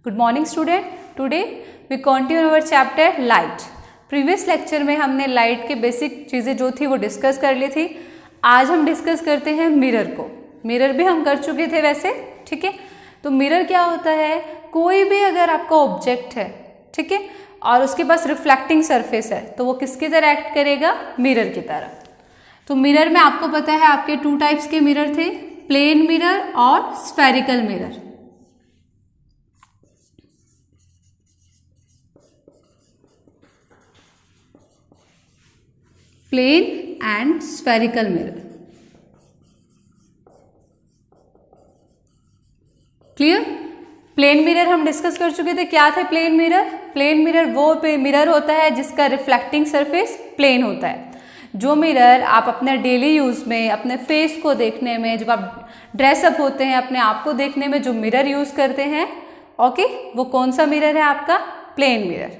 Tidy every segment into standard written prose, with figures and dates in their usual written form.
Good morning student, today we continue our chapter light. Previous lecture में हमने light की basic चीज़ें जो थी वो डिस्कस कर ली थी। आज हम डिस्कस करते हैं मिरर को। मिरर भी हम कर चुके थे वैसे, ठीक है। तो मिरर क्या होता है, कोई भी अगर आपका ऑब्जेक्ट है, ठीक है, और उसके पास रिफ्लेक्टिंग सरफेस है तो वो किसकी तरह एक्ट करेगा, मिरर की तरह। तो मिरर में आपको पता है आपके टू टाइप्स के मिरर थे, प्लेन मिरर और spherical mirror. Plane and spherical mirror, clear. Plane mirror हम डिस्कस कर चुके थे। क्या थे प्लेन मिरर? प्लेन मिरर वो मिरर होता है जिसका रिफ्लेक्टिंग सरफेस प्लेन होता है। जो मिरर आप अपने डेली यूज में, अपने फेस को देखने में, जब आप ड्रेसअप होते हैं अपने आप को देखने में जो मिरर यूज करते हैं, ओके, वो कौन सा मिरर है आपका? Plane mirror,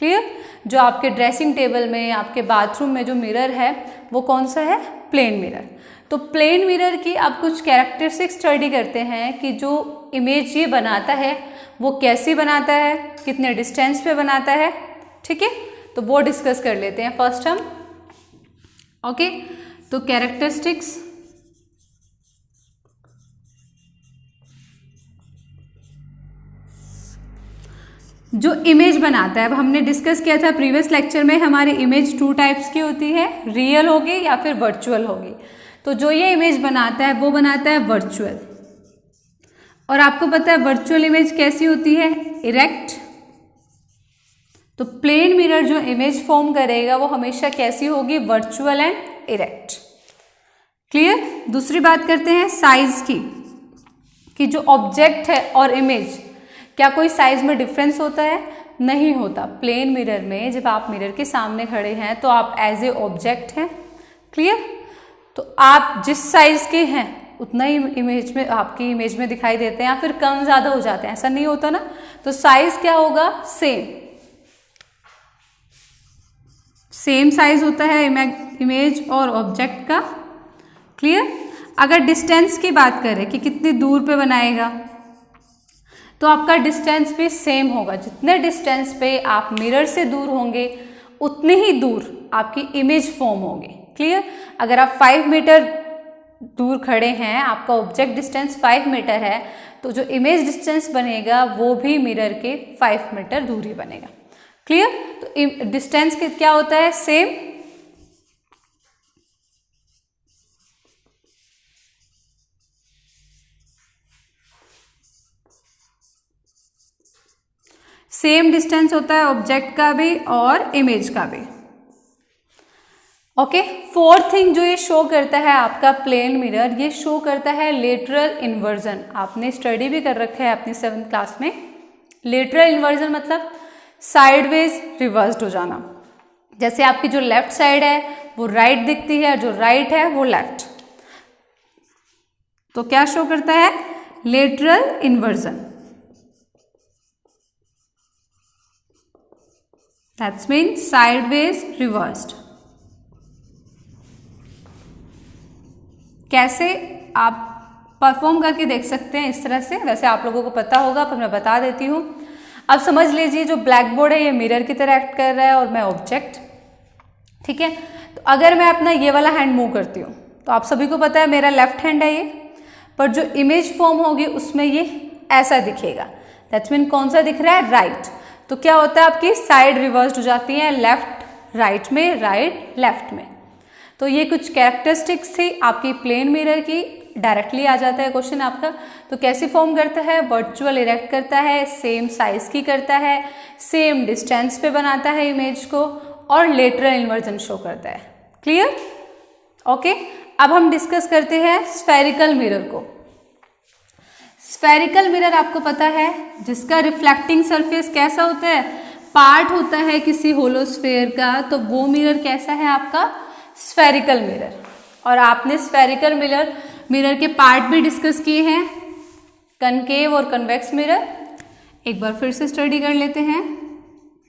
clear. जो आपके ड्रेसिंग टेबल में, आपके बाथरूम में जो मिरर है वो कौन सा है? Plane mirror. तो प्लेन मिरर की आप कुछ कैरेक्टरिस्टिक स्टडी करते हैं कि जो इमेज ये बनाता है वो कैसी बनाता है, कितने डिस्टेंस पे बनाता है, ठीक है। तो वो डिस्कस कर लेते हैं फर्स्ट हम, ओके। तो कैरेक्टरिस्टिक्स, जो इमेज बनाता है, अब हमने डिस्कस किया था प्रीवियस लेक्चर में, हमारी इमेज टू टाइप्स की होती है, रियल होगी या फिर वर्चुअल होगी। तो जो ये इमेज बनाता है वो बनाता है वर्चुअल। और आपको पता है वर्चुअल इमेज कैसी होती है? इरेक्ट। तो प्लेन मिरर जो इमेज फॉर्म करेगा वो हमेशा कैसी होगी? Virtual and erect, clear. दूसरी बात करते हैं साइज की, कि जो ऑब्जेक्ट है और इमेज, क्या कोई साइज में डिफरेंस होता है? नहीं होता। प्लेन मिरर में जब आप मिरर के सामने खड़े हैं तो आप एज ए ऑब्जेक्ट हैं, क्लियर। तो आप जिस साइज के हैं उतना ही इमेज में, आपकी इमेज में दिखाई देते हैं, या फिर कम ज़्यादा हो जाते हैं, ऐसा नहीं होता ना। तो साइज क्या होगा? सेम साइज होता है इमेज और ऑब्जेक्ट का, क्लियर। अगर डिस्टेंस की बात करें कि कितनी दूर पे बनाएगा, तो आपका डिस्टेंस भी सेम होगा। जितने डिस्टेंस पे आप मिरर से दूर होंगे उतनी ही दूर आपकी इमेज फॉर्म होगी, क्लियर। अगर आप 5 मीटर दूर खड़े हैं, आपका ऑब्जेक्ट डिस्टेंस 5 मीटर है, तो जो इमेज डिस्टेंस बनेगा वो भी मिरर के 5 मीटर दूर ही बनेगा, क्लियर। तो डिस्टेंस क्या होता है? सेम। सेम डिस्टेंस होता है ऑब्जेक्ट का भी और इमेज का भी, ओके। फोर्थ थिंग जो ये शो करता है आपका प्लेन मिरर, ये शो करता है लेटरल इन्वर्जन। आपने स्टडी भी कर रखा है अपनी 7th क्लास में। लेटरल इन्वर्जन मतलब साइडवेज रिवर्स्ड हो जाना। जैसे आपकी जो लेफ्ट साइड है वो राइट दिखती है, जो राइट है वो लेफ्ट। तो क्या शो करता है? Lateral inversion. That's mean sideways reversed. कैसे आप परफॉर्म करके देख सकते हैं इस तरह से, वैसे आप लोगों को पता होगा पर मैं बता देती हूँ। अब समझ लीजिए जो ब्लैक बोर्ड है ये मिरर की तरह एक्ट कर रहा है और मैं ऑब्जेक्ट, ठीक है। तो अगर मैं अपना ये वाला हैंड मूव करती हूँ तो आप सभी को पता है मेरा लेफ्ट हैंड है ये, पर जो इमेज फॉर्म होगी उसमें ये ऐसा दिखेगा। दैट्स मीन कौन सा दिख रहा है? राइट। तो क्या होता है, आपकी साइड रिवर्स्ड हो जाती है, लेफ्ट राइट में, राइट लेफ्ट में। तो ये कुछ कैरेक्टरिस्टिक्स थी आपकी प्लेन मिरर की। डायरेक्टली आ जाता है क्वेश्चन आपका। तो कैसे फॉर्म करता है? वर्चुअल इरेक्ट करता है, सेम साइज की करता है, सेम डिस्टेंस पे बनाता है इमेज को, और लेटरल इन्वर्जन शो करता है, क्लियर, ओके। अब हम डिस्कस करते हैं स्फेरिकल मिरर को। स्फेरिकल मिरर आपको पता है जिसका रिफ्लेक्टिंग सरफेस कैसा होता है? पार्ट होता है किसी होलो स्फेयर का। तो वो मिरर कैसा है आपका? Spherical mirror. और आपने स्फेरिकल मिरर के पार्ट भी डिस्कस किए हैं, कनकेव और कन्वेक्स मिरर। एक बार फिर से स्टडी कर लेते हैं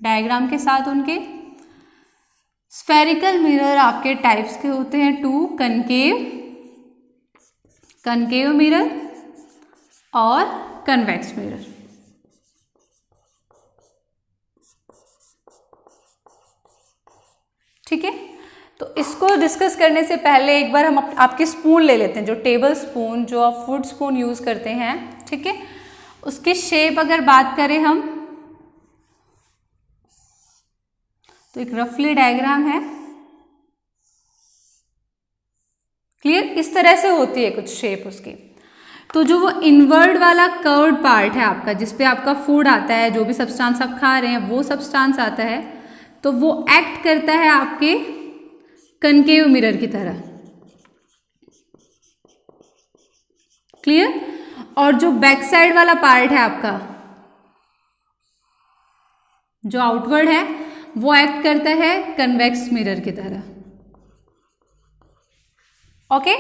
डायग्राम के साथ उनके। स्फेरिकल मिरर आपके टाइप्स के होते हैं 2, कनकेव मिरर और कन्वेक्स मिरर। ठीक है, तो इसको डिस्कस करने से पहले एक बार हम आपके स्पून ले लेते हैं, जो टेबल स्पून, जो आप फूड स्पून यूज़ करते हैं, ठीक है, उसकी शेप अगर बात करें हम, तो एक रफली डायग्राम है, क्लियर, इस तरह से होती है कुछ शेप उसकी। तो जो वो इनवर्ड वाला कर्व्ड पार्ट है आपका, जिसपे आपका फूड आता है, जो भी सब्सटेंस आप खा रहे हैं वो सब्सटेंस आता है, तो वो एक्ट करता है आपके कनकेव मिरर की तरह, क्लियर। और जो बैक साइड वाला पार्ट है आपका, जो आउटवर्ड है, वो एक्ट करता है कन्वेक्स मिरर की तरह, ओके।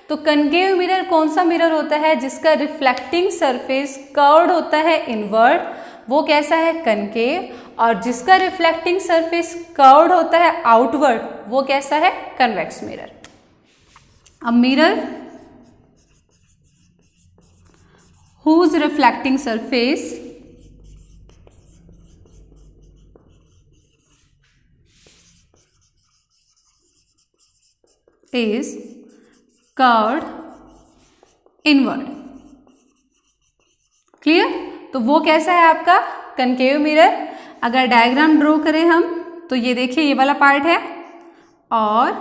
तो कनकेव मिरर कौन सा मिरर होता है? जिसका रिफ्लेक्टिंग सरफेस कर्व्ड होता है इनवर्ड, वो कैसा है? कनकेव। और जिसका रिफ्लेक्टिंग सरफेस कर्व्ड होता है आउटवर्ड, वो कैसा है? Convex mirror. अब mirror whose reflecting surface is curved inward, clear. तो वो कैसा है आपका? Concave mirror. अगर डायग्राम ड्रॉ करें हम, तो ये देखिए, ये वाला पार्ट है, और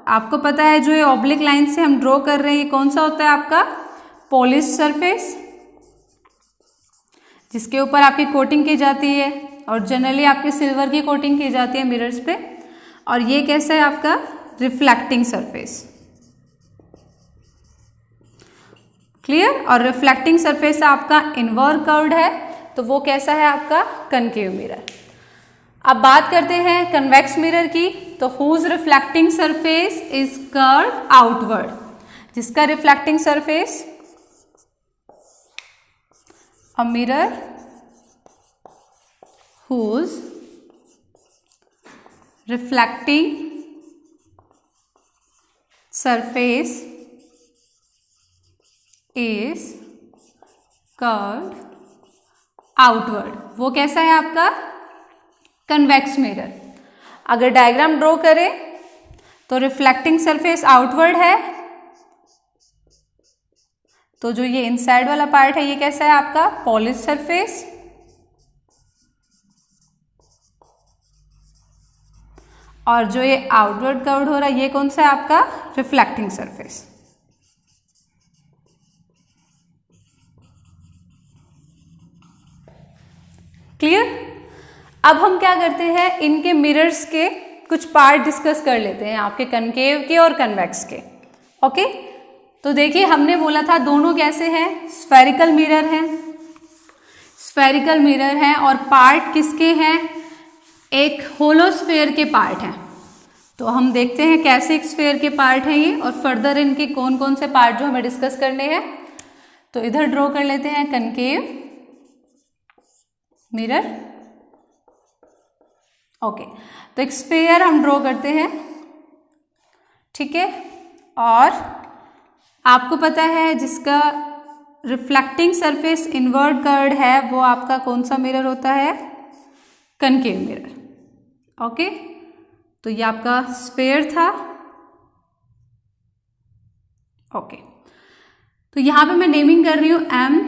आपको पता है जो ये ऑब्लिक लाइन से हम ड्रॉ कर रहे हैं, ये कौन सा होता है आपका? पॉलिश सरफेस, जिसके ऊपर आपकी कोटिंग की जाती है, और जनरली आपके सिल्वर की कोटिंग की जाती है मिरर्स पे। और ये कैसा है आपका? Reflecting surface, clear. और रिफ्लेक्टिंग सरफेस आपका इनवर्ड कर्व्ड है, तो वो कैसा है आपका? Concave mirror. अब बात करते हैं कन्वेक्स मिरर की, तो whose reflecting surface is curved outward, जिसका reflecting surface, a mirror whose reflecting surface is curved outward, वो कैसा है आपका? Convex mirror. अगर डायग्राम ड्रॉ करें, तो रिफ्लेक्टिंग सरफेस आउटवर्ड है, तो जो ये इनसाइड वाला पार्ट है, ये कैसा है आपका? Polish surface. और जो ये आउटवर्ड कर्व्ड हो रहा है, ये कौन सा है आपका? Reflecting surface, clear. अब हम क्या करते हैं, इनके मिरर्स के कुछ पार्ट डिस्कस कर लेते हैं, आपके कनकेव के और कन्वेक्स के, ओके। तो देखिए, हमने बोला था दोनों कैसे हैं? स्फेरिकल मिरर हैं, स्फेरिकल मिरर हैं, और पार्ट किसके हैं? एक होलो स्फेयर के पार्ट हैं। तो हम देखते हैं कैसे एक स्फेयर के पार्ट हैं ये, और फर्दर इनके कौन कौन से पार्ट जो हमें डिस्कस करने हैं। तो इधर ड्रॉ कर लेते हैं कनकेव मिरर, ओके। तो एक स्फेयर हम ड्रॉ करते हैं, ठीक है। और आपको पता है जिसका रिफ्लेक्टिंग सरफेस इनवर्ड कर्व्ड है, वो आपका कौन सा मिरर होता है? Concave mirror, okay. तो ये आपका स्फेयर था, ओके। तो यहां पे मैं नेमिंग कर रही हूं M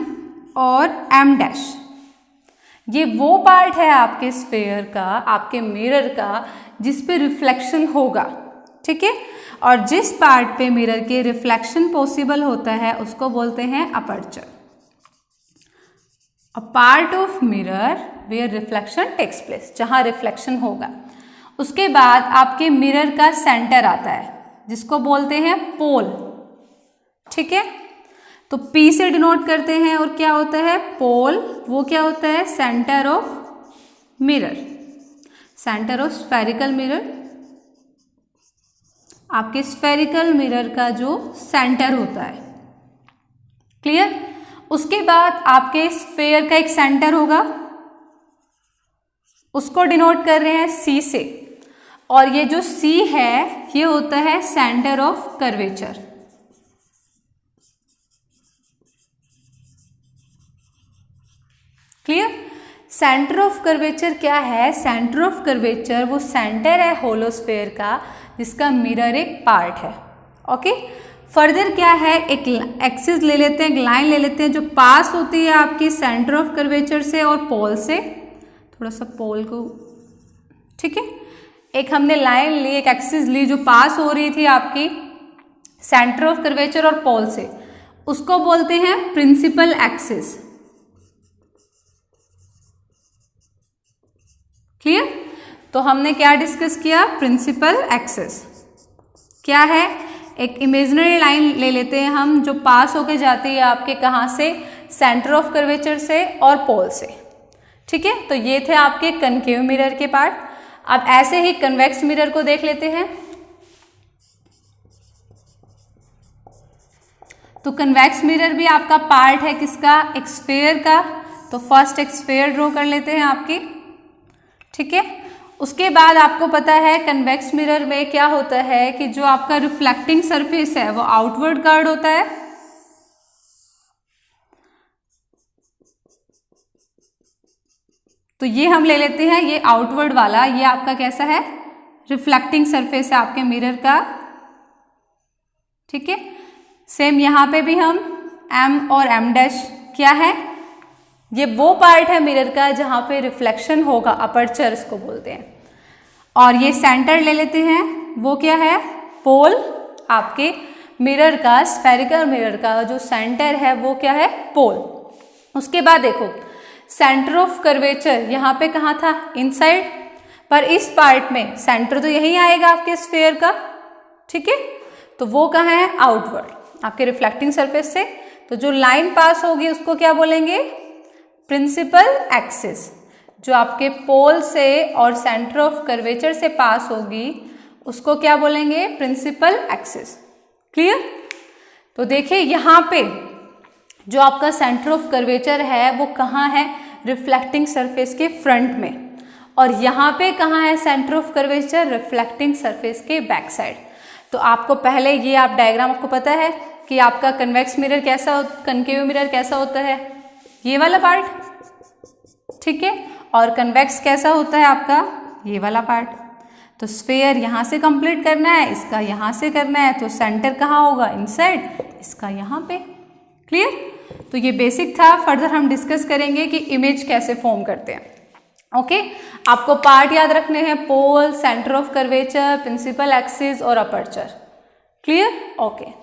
और M डैश। ये वो पार्ट है आपके स्फेयर का, आपके मिरर का, जिस पे रिफ्लेक्शन होगा, ठीक है। और जिस पार्ट पे मिरर के रिफ्लेक्शन पॉसिबल होता है, उसको बोलते हैं aperture. A part of mirror where reflection takes place, जहां रिफ्लेक्शन होगा। उसके बाद आपके मिरर का सेंटर आता है, जिसको बोलते हैं पोल, ठीक है। तो P से डिनोट करते हैं, और क्या होता है? पोल। वो क्या होता है? Centre of mirror, centre of spherical mirror, आपके स्फेरिकल मिरर का जो सेंटर होता है, क्लियर। उसके बाद आपके स्फेयर का एक सेंटर होगा, उसको डिनोट कर रहे हैं C से, और ये जो C है, ये होता है centre of curvature, clear. Centre of curvature क्या है? सेंटर ऑफ कर्वेचर वो सेंटर है होलोस्फेयर का जिसका मिरर एक पार्ट है। ओके, फर्दर क्या है, एक एक्सिस ले लेते हैं, एक लाइन ले लेते हैं जो पास होती है आपकी सेंटर ऑफ कर्वेचर से और पोल से। थोड़ा सा पोल को, ठीक है, एक हमने लाइन ली, एक एक्सिस ली जो पास हो रही थी आपकी सेंटर ऑफ कर्वेचर और पोल से, उसको बोलते हैं प्रिंसिपल एक्सिस। क्लियर? तो हमने क्या डिस्कस किया? प्रिंसिपल एक्सिस क्या है? एक इमेजिनरी लाइन ले लेते हैं हम जो पास होके जाती है आपके कहाँ से? सेंटर ऑफ कर्वेचर से और पोल से। ठीक है, तो ये थे आपके कनकेव मिरर के पार्ट। अब ऐसे ही कन्वेक्स मिरर को देख लेते हैं। तो कन्वेक्स मिरर भी आपका पार्ट है किसका? एक स्फेयर का। तो फर्स्ट एक स्फेयर ड्रॉ कर लेते हैं आपकी। ठीक है, उसके बाद आपको पता है कन्वेक्स मिरर में क्या होता है कि जो आपका रिफ्लेक्टिंग सरफेस है वो आउटवर्ड कर्व्ड होता है। तो ये हम ले लेते हैं, ये आउटवर्ड वाला, ये आपका कैसा है? रिफ्लेक्टिंग सरफेस है आपके मिरर का। ठीक है, सेम यहां पे भी हम M और M डैश क्या है? ये वो पार्ट है मिरर का जहां पे रिफ्लेक्शन होगा, अपर्चर इसको बोलते हैं। और ये सेंटर ले लेते हैं, वो क्या है? पोल। आपके मिरर का, स्फेरिकल मिरर का जो सेंटर है वो क्या है? पोल। उसके बाद देखो सेंटर ऑफ कर्वेचर यहाँ पे कहाँ था? इनसाइड। पर इस पार्ट में सेंटर तो यही आएगा आपके स्फेयर का। ठीक है, तो वो कहाँ है? आउटवर्ड आपके रिफ्लेक्टिंग सरफेस से। तो जो लाइन पास होगी उसको क्या बोलेंगे? Principal axis. जो आपके पोल से और सेंटर ऑफ कर्वेचर से पास होगी उसको क्या बोलेंगे? Principal axis. क्लियर? तो देखिए यहाँ पे जो आपका सेंटर ऑफ कर्वेचर है वो कहाँ है? रिफ्लेक्टिंग सरफेस के फ्रंट में। और यहाँ पे कहाँ है centre of curvature? Reflecting surface के बैक साइड। तो आपको पहले ये आप डायग्राम आपको पता है कि आपका कन्वेक्स मिरर कैसा, कनकेव मिरर कैसा होता है? ये वाला पार्ट। ठीक है, और कन्वेक्स कैसा होता है आपका? ये वाला पार्ट। तो स्फेयर यहाँ से कंप्लीट करना है, इसका यहाँ से करना है, तो सेंटर कहाँ होगा? इनसाइड, इसका यहाँ पे। क्लियर? तो ये बेसिक था। फर्दर हम डिस्कस करेंगे कि इमेज कैसे फॉर्म करते हैं। ओके, आपको पार्ट याद रखने हैं, pole, centre of curvature, principal axis और अपर्चर। क्लियर? ओके।